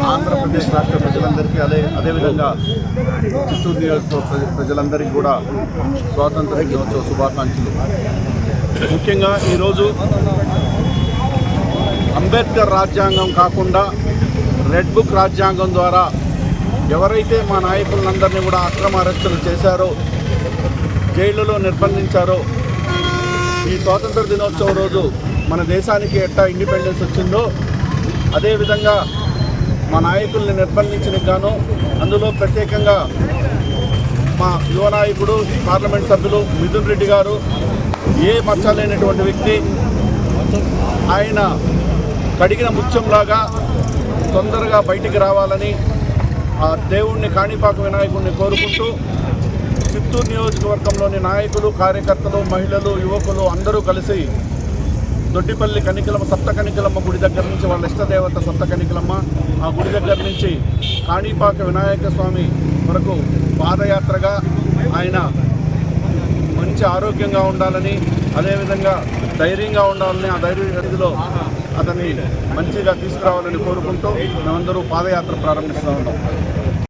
ఆంధ్రప్రదేశ్ రాష్ట్ర ప్రజలందరికీ అదేవిధంగా చిత్తూరు నియోజకవర్గ ప్రజలందరికీ కూడా స్వాతంత్ర దినోత్సవ శుభాకాంక్షలు. ముఖ్యంగా ఈరోజు అంబేద్కర్ రాజ్యాంగం కాకుండా రెడ్ బుక్ రాజ్యాంగం ద్వారా ఎవరైతే మా నాయకులందరినీ కూడా అక్రమ అరెస్టులు చేశారో, జైళ్లలో నిర్బంధించారో, ఈ స్వాతంత్ర దినోత్సవం రోజు మన దేశానికి ఎట్టా ఇండిపెండెన్స్ వచ్చిందో అదేవిధంగా మా నాయకుల్ని నిర్బంధించడానికి గాను అందులో ప్రత్యేకంగా మా యువ నాయకుడు పార్లమెంట్ సభ్యులు మిథున్ రెడ్డి గారు ఏ మచ్చలేనటువంటి వ్యక్తి, ఆయన కడిగిన ముత్యంలాగా తొందరగా బయటికి రావాలని ఆ దేవుణ్ణి కాణిపాక వినాయకుడిని కోరుకుంటూ చిత్తూరు నియోజకవర్గంలోని నాయకులు, కార్యకర్తలు, మహిళలు, యువకులు అందరూ కలిసి దొడ్డిపల్లి కనికలమ్మ, సప్త కనికలమ్మ గుడి దగ్గర నుంచి, వాళ్ళ ఇష్టదేవత సప్త కనికలమ్మ, ఆ గుడి దగ్గర నుంచి కాణిపాక వినాయక స్వామి వరకు పాదయాత్రగా ఆయన మంచి ఆరోగ్యంగా ఉండాలని, అదేవిధంగా ధైర్యంగా ఉండాలని, ఆ ధైర్యంలో అతన్ని మంచిగా తీసుకురావాలని కోరుకుంటూ మేమందరూ పాదయాత్ర ప్రారంభిస్తూ ఉన్నాం.